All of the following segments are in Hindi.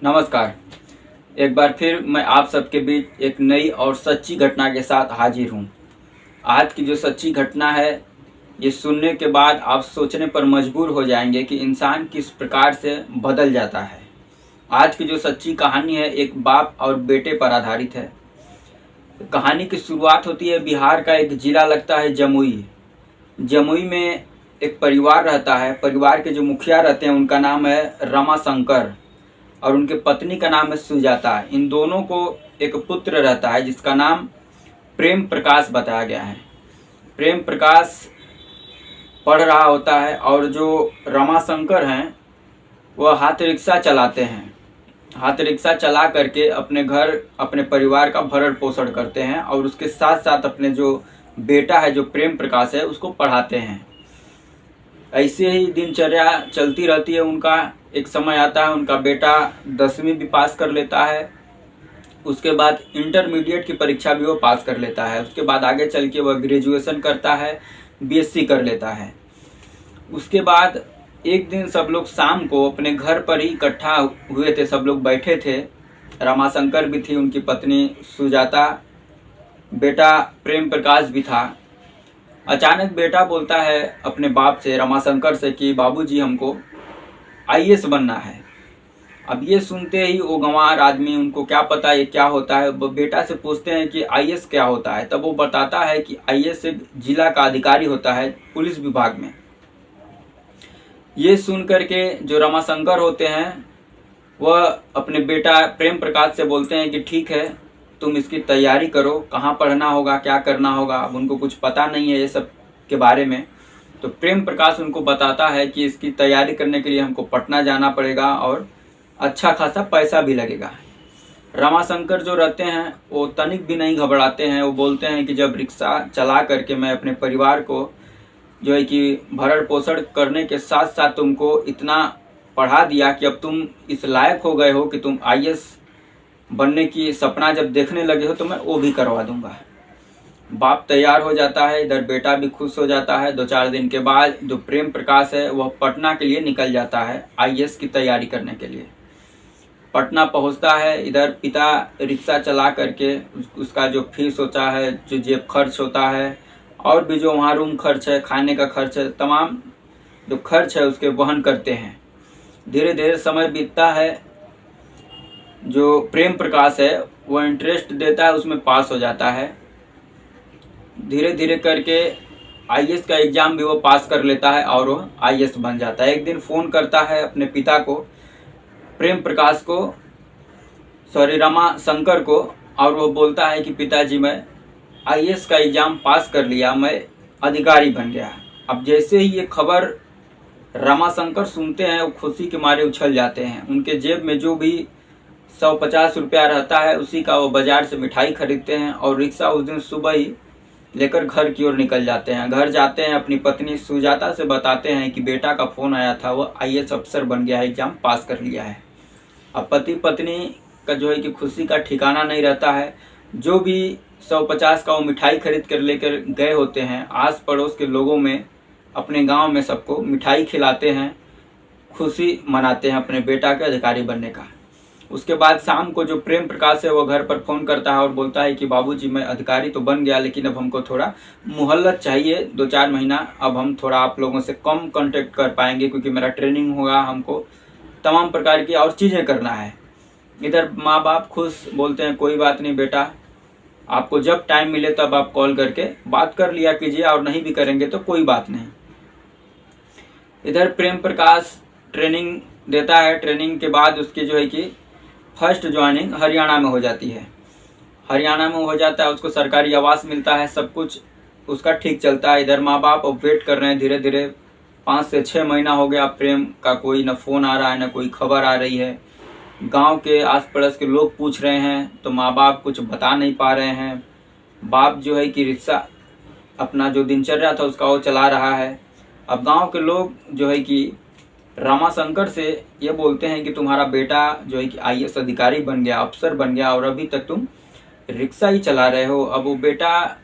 नमस्कार। एक बार फिर मैं आप सबके बीच एक नई और सच्ची घटना के साथ हाजिर हूँ। आज की जो सच्ची घटना है, ये सुनने के बाद आप सोचने पर मजबूर हो जाएंगे कि इंसान किस प्रकार से बदल जाता है। आज की जो सच्ची कहानी है, एक बाप और बेटे पर आधारित है। कहानी की शुरुआत होती है बिहार का एक जिला लगता है जमुई। जमुई में एक परिवार रहता है। परिवार के जो मुखिया रहते हैं उनका नाम है रमाशंकर और उनके पत्नी का नाम है सुजाता। इन दोनों को एक पुत्र रहता है जिसका नाम प्रेम प्रकाश बताया गया है। प्रेम प्रकाश पढ़ रहा होता है और जो रमाशंकर हैं वह हाथ रिक्शा चलाते हैं। हाथ रिक्शा चला करके अपने घर अपने परिवार का भरण पोषण करते हैं और उसके साथ साथ अपने जो बेटा है जो प्रेम प्रकाश है उसको पढ़ाते हैं। ऐसे ही दिनचर्या चलती रहती है उनका। एक समय आता है उनका बेटा 10वीं भी पास कर लेता है। उसके बाद इंटरमीडिएट की परीक्षा भी वो पास कर लेता है। उसके बाद आगे चल के वह ग्रेजुएशन करता है, बीएससी कर लेता है। उसके बाद एक दिन सब लोग शाम को अपने घर पर ही इकट्ठा हुए थे। सब लोग बैठे थे। रमाशंकर भी थी, उनकी पत्नी सुजाता, बेटा प्रेम प्रकाश भी था। अचानक बेटा बोलता है अपने बाप से, रमाशंकर से, कि बाबूजी हमको आईएएस बनना है। अब ये सुनते ही वो गंवार आदमी, उनको क्या पता ये क्या होता है, वो बेटा से पूछते हैं कि आईएएस क्या होता है। तब वो बताता है कि आईएएस एक जिला का अधिकारी होता है पुलिस विभाग में। ये सुन करके जो रमाशंकर होते हैं वह अपने बेटा प्रेम प्रकाश से बोलते हैं कि ठीक है, तुम इसकी तैयारी करो, कहाँ पढ़ना होगा, क्या करना होगा। अब उनको कुछ पता नहीं है ये सब के बारे में। तो प्रेम प्रकाश उनको बताता है कि इसकी तैयारी करने के लिए हमको पटना जाना पड़ेगा और अच्छा खासा पैसा भी लगेगा। रमाशंकर जो रहते हैं वो तनिक भी नहीं घबराते हैं। वो बोलते हैं कि जब रिक्शा चला करके मैं अपने परिवार को जो है कि भरण पोषण करने के साथ साथ तुमको इतना पढ़ा दिया कि अब तुम इस लायक हो गए हो कि तुम आईएएस बनने की सपना जब देखने लगे हो तो मैं वो भी करवा दूंगा। बाप तैयार हो जाता है, इधर बेटा भी खुश हो जाता है। 2-4 दिन के बाद जो प्रेम प्रकाश है वह पटना के लिए निकल जाता है आईएएस की तैयारी करने के लिए। पटना पहुंचता है। इधर पिता रिक्शा चला करके उसका जो फीस होता है, जो जेब खर्च होता है और भी जो वहाँ रूम खर्च है, खाने का खर्च है, तमाम जो खर्च है उसके वहन करते हैं। धीरे धीरे समय बीतता है। जो प्रेम प्रकाश है वह इंटरेस्ट देता है, उसमें पास हो जाता है। धीरे धीरे करके आईएएस का एग्ज़ाम भी वो पास कर लेता है और वो आईएएस बन जाता है। एक दिन फ़ोन करता है अपने पिता को, प्रेम प्रकाश को, रमाशंकर को, और वो बोलता है कि पिताजी मैं आईएएस का एग्ज़ाम पास कर लिया, मैं अधिकारी बन गया। अब जैसे ही ये खबर रमाशंकर सुनते हैं वो खुशी के मारे उछल जाते हैं। उनके जेब में जो भी 150 रुपया रहता है उसी का वो बाज़ार से मिठाई खरीदते हैं और रिक्शा उस दिन सुबह ही लेकर घर की ओर निकल जाते हैं। घर जाते हैं, अपनी पत्नी सुजाता से बताते हैं कि बेटा का फ़ोन आया था, वो आईएएस अफसर बन गया है, एग्ज़ाम पास कर लिया है। अब पति पत्नी का जो है कि खुशी का ठिकाना नहीं रहता है। जो भी 150 का वो मिठाई खरीद कर लेकर गए होते हैं, आस पड़ोस के लोगों में, अपने गांव में सबको मिठाई खिलाते हैं, खुशी मनाते हैं अपने बेटा के अधिकारी बनने का। उसके बाद शाम को जो प्रेम प्रकाश है वो घर पर फ़ोन करता है और बोलता है कि बाबूजी मैं अधिकारी तो बन गया, लेकिन अब हमको थोड़ा मोहलत चाहिए, 2-4 महीना। अब हम थोड़ा आप लोगों से कम कांटेक्ट कर पाएंगे क्योंकि मेरा ट्रेनिंग होगा, हमको तमाम प्रकार की और चीज़ें करना है। इधर माँ बाप खुश, बोलते हैं कोई बात नहीं बेटा, आपको जब टाइम मिले तब आप कॉल करके बात कर लिया कीजिए, और नहीं भी करेंगे तो कोई बात नहीं। इधर प्रेम प्रकाश ट्रेनिंग देता है। ट्रेनिंग के बाद उसकी जो है कि फर्स्ट ज्वाइनिंग हरियाणा में हो जाती है। हरियाणा में हो जाता है, उसको सरकारी आवास मिलता है, सब कुछ उसका ठीक चलता है। इधर माँ बाप अब वेट कर रहे हैं। धीरे धीरे 5 से 6 महीना हो गया, प्रेम का कोई न फ़ोन आ रहा है, न कोई खबर आ रही है। गांव के आस पड़ोस के लोग पूछ रहे हैं तो माँ बाप कुछ बता नहीं पा रहे हैं। बाप जो है कि रिक्शा अपना जो दिनचर्या था उसका वो चला रहा है। अब गांव के लोग जो है कि रमाशंकर से ये बोलते हैं कि तुम्हारा बेटा जो है कि आईएएस अधिकारी बन गया, अफसर बन गया, और अभी तक तुम रिक्शा ही चला रहे हो। अब वो बेटा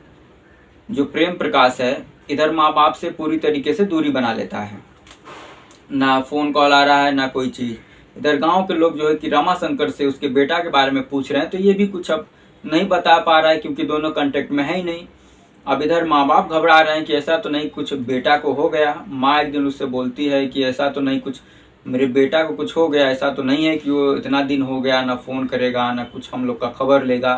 जो प्रेम प्रकाश है इधर माँ बाप से पूरी तरीके से दूरी बना लेता है। ना फ़ोन कॉल आ रहा है, ना कोई चीज़। इधर गांव के लोग जो है कि रमाशंकर से उसके बेटा के बारे में पूछ रहे हैं, तो ये भी कुछ अब नहीं बता पा रहा है क्योंकि दोनों कांटेक्ट में है ही नहीं। अब इधर माँ बाप घबरा रहे हैं कि ऐसा तो नहीं कुछ बेटा को हो गया। माँ एक दिन उससे बोलती है कि ऐसा तो नहीं कुछ मेरे बेटा को कुछ हो गया, ऐसा तो नहीं है कि वो इतना दिन हो गया ना फ़ोन करेगा ना कुछ हम लोग का खबर लेगा।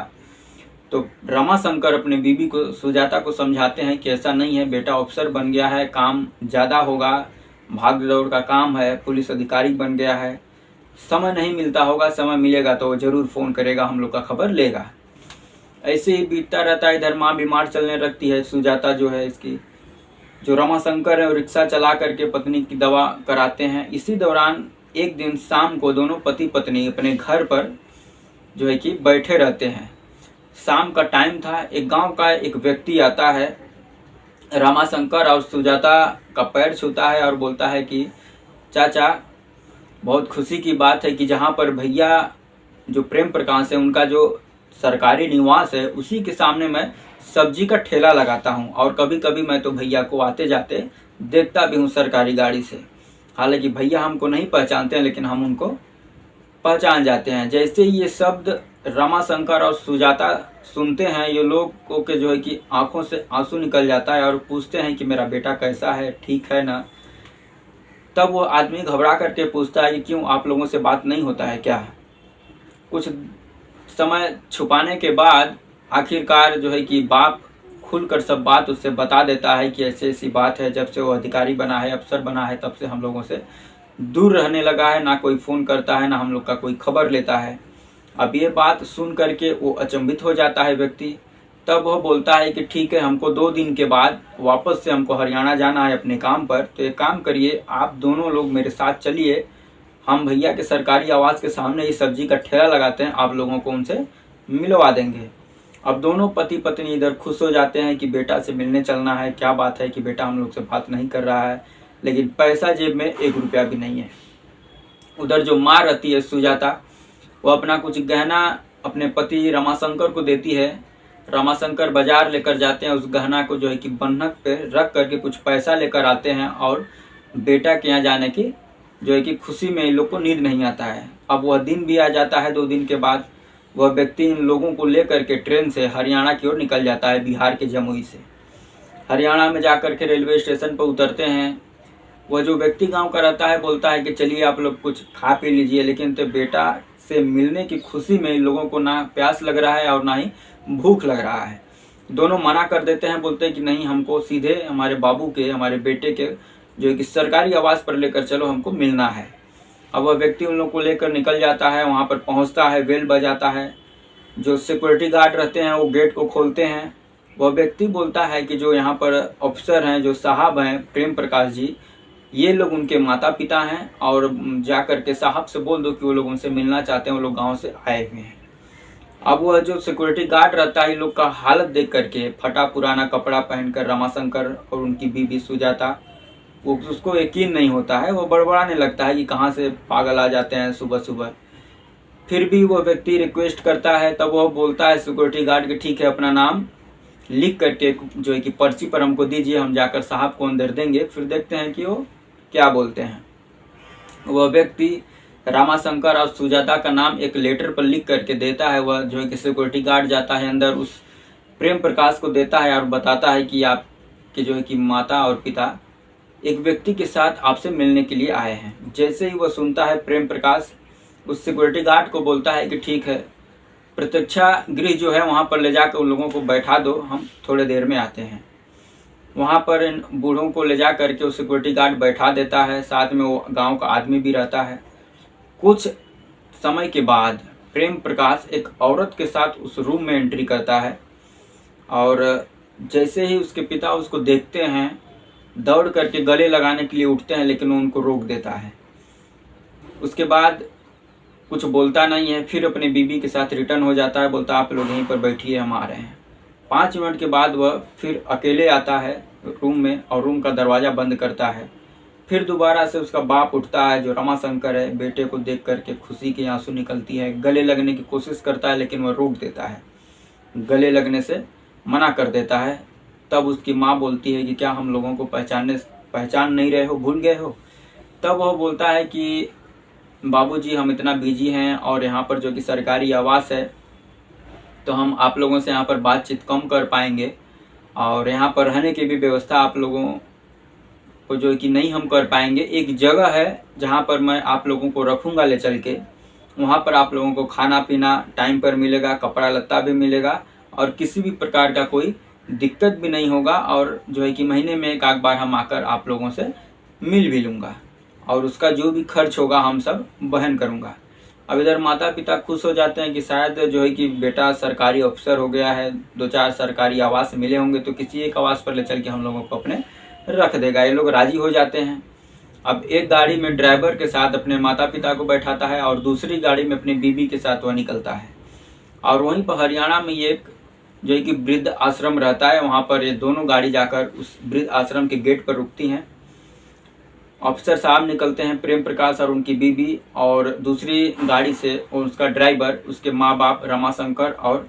तो रमाशंकर अपने बीबी को सुजाता को समझाते हैं कि ऐसा नहीं है, बेटा अफसर बन गया है, काम ज़्यादा होगा, भाग दौड़ का काम है, पुलिस अधिकारी बन गया है, समय नहीं मिलता होगा, समय मिलेगा तो वो ज़रूर फ़ोन करेगा, हम लोग का खबर लेगा। ऐसे ही बीतता रहता है। इधर माँ बीमार चलने लगती है। सुजाता जो है इसकी जो रमाशंकर है वो रिक्शा चला करके पत्नी की दवा कराते हैं। इसी दौरान एक दिन शाम को दोनों पति पत्नी अपने घर पर जो है कि बैठे रहते हैं। शाम का टाइम था। एक गांव का एक व्यक्ति आता है, रमाशंकर और सुजाता का पैर छूता है और बोलता है कि चाचा, बहुत खुशी की बात है कि जहाँ पर भैया जो प्रेम प्रकाश है उनका जो सरकारी निवास है उसी के सामने मैं सब्जी का ठेला लगाता हूँ और कभी कभी मैं तो भैया को आते जाते देखता भी हूँ सरकारी गाड़ी से। हालांकि भैया हमको नहीं पहचानते हैं लेकिन हम उनको पहचान जाते हैं। जैसे ही ये शब्द रमाशंकर और सुजाता सुनते हैं, ये लोग के जो है कि आंखों से आंसू निकल जाता है और पूछते हैं कि मेरा बेटा कैसा है, ठीक है ना। तब वो आदमी घबरा करके पूछता है कि क्यों, आप लोगों से बात नहीं होता है क्या। कुछ समय छुपाने के बाद आखिरकार जो है कि बाप खुलकर सब बात उससे बता देता है कि ऐसी ऐसी बात है, जब से वो अधिकारी बना है, अफसर बना है, तब से हम लोगों से दूर रहने लगा है, ना कोई फ़ोन करता है, ना हम लोग का कोई खबर लेता है। अब ये बात सुन करके वो अचंभित हो जाता है व्यक्ति। तब वह बोलता है कि ठीक है, हमको 2 दिन के बाद वापस से हमको हरियाणा जाना है अपने काम पर, तो एक काम करिए, आप दोनों लोग मेरे साथ चलिए, हम भैया के सरकारी आवास के सामने ये सब्जी का ठेला लगाते हैं, आप लोगों को उनसे मिलवा देंगे। अब दोनों पति पत्नी इधर खुश हो जाते हैं कि बेटा से मिलने चलना है। क्या बात है कि बेटा हम लोग से बात नहीं कर रहा है, लेकिन पैसा जेब में 1 रुपया भी नहीं है। उधर जो माँ रहती है सुजाता, वो अपना कुछ गहना अपने पति रमाशंकर को देती है। रमाशंकर बाजार लेकर जाते हैं, उस गहना को जो है कि बंधक पे रख करके कुछ पैसा लेकर आते हैं और बेटा के यहाँ जाने की जो है कि खुशी में इन लोग को नींद नहीं आता है। अब वह दिन भी आ जाता है। 2 दिन के बाद वह व्यक्ति इन लोगों को लेकर के ट्रेन से हरियाणा की ओर निकल जाता है, बिहार के जमुई से। हरियाणा में जाकर के रेलवे स्टेशन पर उतरते हैं। वह जो व्यक्ति गांव का रहता है बोलता है कि चलिए आप लोग कुछ खा पी लीजिए, लेकिन तो बेटा से मिलने की खुशी में इन लोगों को ना प्यास लग रहा है और ना ही भूख लग रहा है। दोनों मना कर देते हैं, बोलते हैं कि नहीं, हमको सीधे हमारे बाबू के, हमारे बेटे के जो कि सरकारी आवास पर लेकर चलो, हमको मिलना है। अब वह व्यक्ति उन लोग को लेकर निकल जाता है। वहाँ पर पहुँचता है, बेल बजाता है। जो सिक्योरिटी गार्ड रहते हैं वो गेट को खोलते हैं। वह व्यक्ति बोलता है कि जो यहाँ पर अफसर हैं, जो साहब हैं प्रेम प्रकाश जी, ये लोग उनके माता पिता हैं और जा कर के साहब से बोल दो कि वो लोग उनसे मिलना चाहते हैं, वो लोग गाँव से आए हुए हैं। अब वह जो सिक्योरिटी गार्ड रहता है, इन लोग का हालत देख करके, फटा पुराना कपड़ा पहनकर रमाशंकर और उनकी बीबी सुजाता, वो उसको यकीन नहीं होता है। वो बड़बड़ाने लगता है कि कहाँ से पागल आ जाते हैं सुबह सुबह। फिर भी वो व्यक्ति रिक्वेस्ट करता है। तब वह बोलता है सिक्योरिटी गार्ड कि ठीक है, अपना नाम लिख करके जो है कि पर्ची पर हमको दीजिए, हम जाकर साहब को अंदर देंगे। फिर देखते हैं कि वो क्या बोलते हैं। वह व्यक्ति रमाशंकर और सुजाता का नाम एक लेटर पर लिख करके देता है। वह जो है कि सिक्योरिटी गार्ड जाता है अंदर, उस प्रेम प्रकाश को देता है और बताता है कि आपके जो है कि माता और पिता एक व्यक्ति के साथ आपसे मिलने के लिए आए हैं। जैसे ही वह सुनता है, प्रेम प्रकाश उस सिक्योरिटी गार्ड को बोलता है कि ठीक है, प्रतीक्षा गृह जो है वहाँ पर ले जाकर उन लोगों को बैठा दो, हम थोड़े देर में आते हैं। वहाँ पर इन बूढ़ों को ले जा करके उस सिक्योरिटी गार्ड बैठा देता है। साथ में वो गांव का आदमी भी रहता है। कुछ समय के बाद प्रेम प्रकाश एक औरत के साथ उस रूम में एंट्री करता है और जैसे ही उसके पिता उसको देखते हैं, दौड़ करके गले लगाने के लिए उठते हैं, लेकिन वो उनको रोक देता है। उसके बाद कुछ बोलता नहीं है, फिर अपनी बीबी के साथ रिटर्न हो जाता है, बोलता आप लोग यहीं पर बैठिए, हम आ रहे हैं। 5 मिनट के बाद वह फिर अकेले आता है रूम में और रूम का दरवाज़ा बंद करता है। फिर दोबारा से उसका बाप उठता है, जो रमाशंकर है। बेटे को देख करके खुशी के आंसू निकलती है। गले लगने की कोशिश करता है, लेकिन वह रोक देता है, गले लगने से मना कर देता है। तब उसकी माँ बोलती है कि क्या हम लोगों को पहचान नहीं रहे हो, भूल गए हो। तब वह बोलता है कि बाबूजी हम इतना बिजी हैं और यहाँ पर जो कि सरकारी आवास है, तो हम आप लोगों से यहाँ पर बातचीत कम कर पाएंगे और यहाँ पर रहने की भी व्यवस्था आप लोगों को जो कि नहीं हम कर पाएंगे। एक जगह है जहाँ पर मैं आप लोगों को रखूँगा ले चल के, वहाँ पर आप लोगों को खाना पीना टाइम पर मिलेगा, कपड़ा लत्ता भी मिलेगा और किसी भी प्रकार का कोई दिक्कत भी नहीं होगा। और जो है कि महीने में एक आध बार हम आकर आप लोगों से मिल भी लूँगा और उसका जो भी खर्च होगा हम सब वहन करूँगा। अब इधर माता पिता खुश हो जाते हैं कि शायद जो है कि बेटा सरकारी अफसर हो गया है, 2-4 सरकारी आवास मिले होंगे तो किसी एक आवास पर ले चल के हम लोगों को अपने रख देगा। ये लोग राजी हो जाते हैं। अब एक गाड़ी में ड्राइवर के साथ अपने माता पिता को बैठाता है और दूसरी गाड़ी में अपनी बीवी के साथ वह निकलता है। और वहीं पर हरियाणा में एक जो है कि वृद्ध आश्रम रहता है, वहाँ पर ये दोनों गाड़ी जाकर उस वृद्ध आश्रम के गेट पर रुकती हैं। अफसर साहब निकलते हैं, प्रेम प्रकाश और उनकी बीवी, और दूसरी गाड़ी से उसका ड्राइवर उसके माँ बाप रमाशंकर और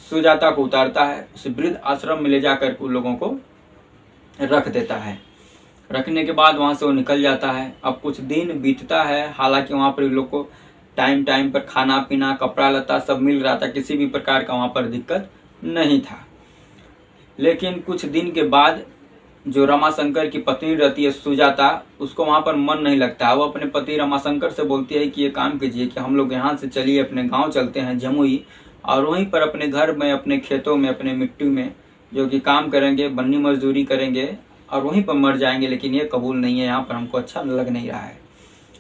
सुजाता को उतारता है। उस वृद्ध आश्रम में ले जाकर उन लोगों को रख देता है। रखने के बाद वहाँ से वो निकल जाता है। अब कुछ दिन बीतता है, हालांकि वहाँ पर लोग को टाइम टाइम पर खाना पीना कपड़ा लत्ता सब मिल रहा था, किसी भी प्रकार का वहाँ पर दिक्कत नहीं था। लेकिन कुछ दिन के बाद जो रमाशंकर की पत्नी रहती है सुजाता, उसको वहाँ पर मन नहीं लगता। वो अपने पति रमाशंकर से बोलती है कि ये काम कीजिए कि हम लोग यहाँ से चलिए अपने गांव चलते हैं जमुई, और वहीं पर अपने घर में, अपने खेतों में, अपने मिट्टी में जो कि काम करेंगे, बन्नी मजदूरी करेंगे और वहीं पर मर जाएंगे। लेकिन ये कबूल नहीं है, यहाँ पर हमको अच्छा लग नहीं रहा है।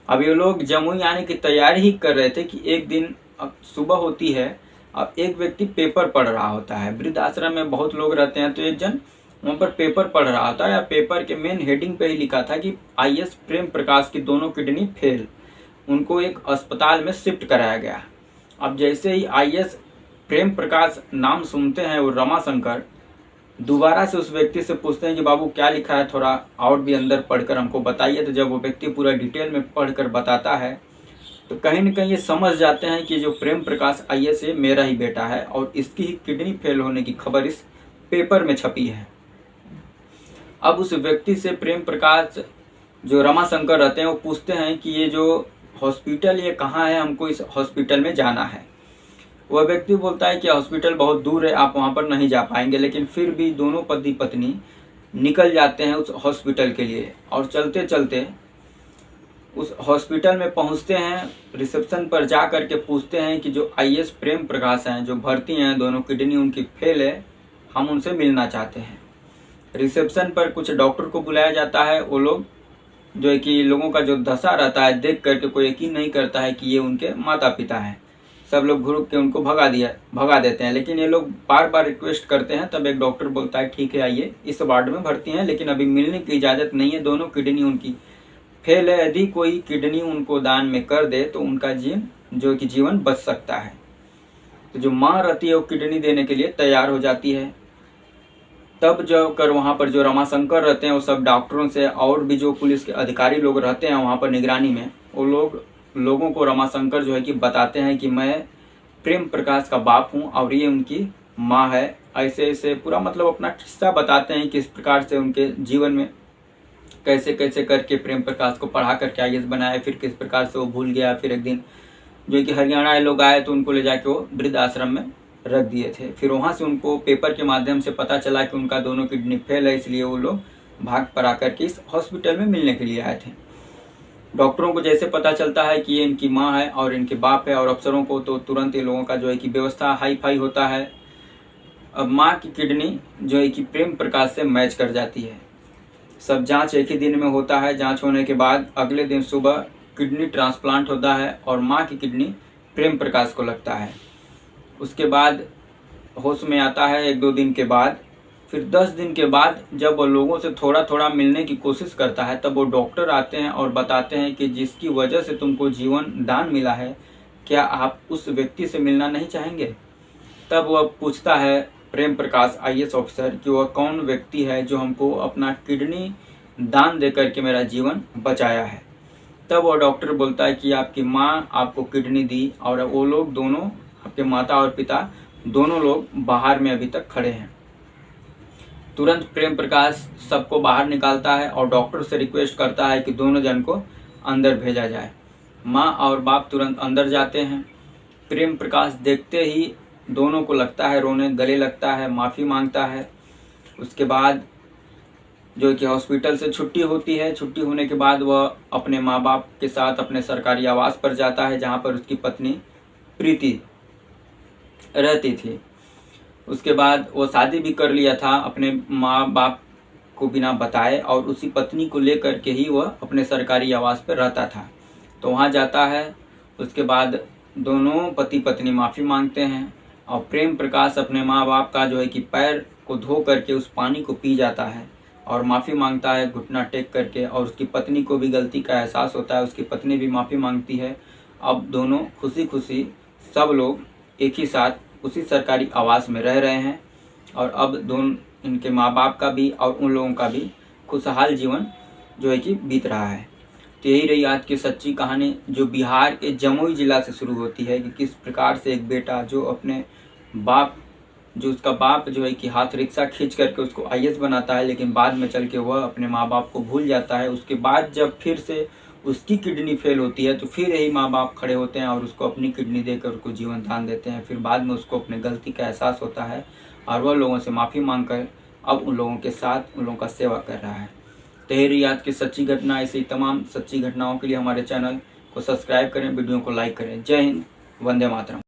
अब ये लोग जमुई आने की तैयारी ही कर रहे थे कि एक दिन अब सुबह होती है और एक व्यक्ति पेपर पढ़ रहा होता है। वृद्ध आश्रम में बहुत लोग रहते हैं, तो एक जन वहाँ पर पेपर पढ़ रहा होता है। या पेपर के मेन हेडिंग पे ही लिखा था कि आईएएस प्रेम प्रकाश की दोनों किडनी फेल, उनको एक अस्पताल में शिफ्ट कराया गया। अब जैसे ही आईएएस प्रेम प्रकाश नाम सुनते हैं, वो रमाशंकर दोबारा से उस व्यक्ति से पूछते हैं कि बाबू क्या लिखा है, थोड़ा और भी अंदर पढ़कर हमको बताइए। तो जब वो व्यक्ति पूरा डिटेल में पढ़कर बताता है तो कहीं न कहीं ये समझ जाते हैं कि जो प्रेम प्रकाश आईएएस है मेरा ही बेटा है और इसकी ही किडनी फेल होने की खबर इस पेपर में छपी है। अब उस व्यक्ति से प्रेम प्रकाश जो रमाशंकर रहते हैं वो पूछते हैं कि ये जो हॉस्पिटल ये कहाँ है, हमको इस हॉस्पिटल में जाना है। वह व्यक्ति बोलता है कि हॉस्पिटल बहुत दूर है, आप वहाँ पर नहीं जा पाएंगे। लेकिन फिर भी दोनों पति पत्नी निकल जाते हैं उस हॉस्पिटल के लिए और चलते चलते उस हॉस्पिटल में पहुँचते हैं। रिसेप्शन पर जा कर के पूछते हैं कि जो आईएएस प्रेम प्रकाश हैं, जो भर्ती हैं, दोनों किडनी उनकी फेल है, हम उनसे मिलना चाहते हैं। रिसेप्शन पर कुछ डॉक्टर को बुलाया जाता है। वो लोग जो है कि लोगों का जो दशा रहता है देख करके कोई यकीन नहीं करता है कि ये उनके माता पिता हैं। सब लोग घुर के उनको भगा देते हैं। लेकिन ये लोग बार बार रिक्वेस्ट करते हैं। तब एक डॉक्टर बोलता है ठीक है आइए, इस वार्ड में भर्ती हैं लेकिन अभी मिलने की इजाज़त नहीं है, दोनों किडनी उनकी फेल है। यदि कोई किडनी उनको दान में कर दे तो उनका जीवन बच सकता है। तो जो माँ रहती है वो किडनी देने के लिए तैयार हो जाती है। तब जब कर वहाँ पर जो रमाशंकर रहते हैं वो सब डॉक्टरों से और भी जो पुलिस के अधिकारी लोग रहते हैं वहाँ पर निगरानी में, वो लोगों को रमाशंकर जो है कि बताते हैं कि मैं प्रेम प्रकाश का बाप हूँ और ये उनकी माँ है। ऐसे ऐसे पूरा मतलब अपना किस्सा बताते हैं कि इस प्रकार से उनके जीवन में कैसे कैसे करके प्रेम प्रकाश को पढ़ा करके आईएएस बनाया, फिर किस प्रकार से वो भूल गया। फिर एक दिन जो कि हरियाणा के लोग आए तो उनको ले जाके वो वृद्ध आश्रम में रख दिए थे। फिर वहाँ से उनको पेपर के माध्यम से पता चला कि उनका दोनों किडनी फेल है, इसलिए वो लोग भाग पर आकर के इस हॉस्पिटल में मिलने के लिए आए थे। डॉक्टरों को जैसे पता चलता है कि ये इनकी माँ है और इनके बाप है, और अफसरों को तो तुरंत ये लोगों का जो है कि व्यवस्था हाई फाई होता है। अब माँ की किडनी जो है कि प्रेम प्रकाश से मैच कर जाती है। सब जांच एक ही दिन में होता है। जांच होने के बाद अगले दिन सुबह किडनी ट्रांसप्लांट होता है और माँ की किडनी प्रेम प्रकाश को लगता है। उसके बाद होश में आता है 1-2 दिन के बाद। फिर 10 दिन के बाद जब वो लोगों से थोड़ा थोड़ा मिलने की कोशिश करता है, तब वो डॉक्टर आते हैं और बताते हैं कि जिसकी वजह से तुमको जीवन दान मिला है, क्या आप उस व्यक्ति से मिलना नहीं चाहेंगे। तब वह पूछता है प्रेम प्रकाश आईएएस ऑफिसर कि वह कौन व्यक्ति है जो हमको अपना किडनी दान दे करके मेरा जीवन बचाया है। तब वो डॉक्टर बोलता है कि आपकी माँ आपको किडनी दी और वो लोग दोनों, आपके माता और पिता दोनों लोग बाहर में अभी तक खड़े हैं। तुरंत प्रेम प्रकाश सबको बाहर निकालता है और डॉक्टर से रिक्वेस्ट करता है कि दोनों जन को अंदर भेजा जाए। माँ और बाप तुरंत अंदर जाते हैं। प्रेम प्रकाश देखते ही दोनों को लगता है रोने, गले लगता है, माफ़ी मांगता है। उसके बाद जो कि हॉस्पिटल से छुट्टी होती है। छुट्टी होने के बाद वह अपने माँ बाप के साथ अपने सरकारी आवास पर जाता है, जहाँ पर उसकी पत्नी प्रीति रहती थी। उसके बाद वो शादी भी कर लिया था अपने माँ बाप को बिना बताए, और उसी पत्नी को लेकर के ही वह अपने सरकारी आवास पर रहता था। तो वहाँ जाता है। उसके बाद दोनों पति पत्नी माफ़ी मांगते हैं, और प्रेम प्रकाश अपने माँ बाप का जो है कि पैर को धो करके उस पानी को पी जाता है और माफ़ी मांगता है घुटना टेक करके। और उसकी पत्नी को भी गलती का एहसास होता है, उसकी पत्नी भी माफ़ी मांगती है। अब दोनों खुशी खुशी सब लोग एक ही साथ उसी सरकारी आवास में रह रहे हैं, और अब दोनों इनके माँ बाप का भी और उन लोगों का भी खुशहाल जीवन जो है कि बीत रहा है। तो यही रही आज की सच्ची कहानी, जो बिहार के जमुई जिला से शुरू होती है कि किस प्रकार से एक बेटा जो अपने बाप, जो उसका बाप जो है कि हाथ रिक्शा खींच करके उसको आईएएस बनाता है, लेकिन बाद में चल के वह अपने माँ बाप को भूल जाता है। उसके बाद जब फिर से उसकी किडनी फेल होती है तो फिर यही माँ बाप खड़े होते हैं और उसको अपनी किडनी देकर उसको जीवन दान देते हैं। फिर बाद में उसको अपने गलती का एहसास होता है और वह लोगों से माफ़ी मांग कर अब उन लोगों के साथ उन लोगों का सेवा कर रहा है। तो ये रही आज की सच्ची घटना। ऐसी तमाम सच्ची घटनाओं के लिए हमारे चैनल को सब्सक्राइब करें, वीडियो को लाइक करें। जय हिंद, वंदे मातरम।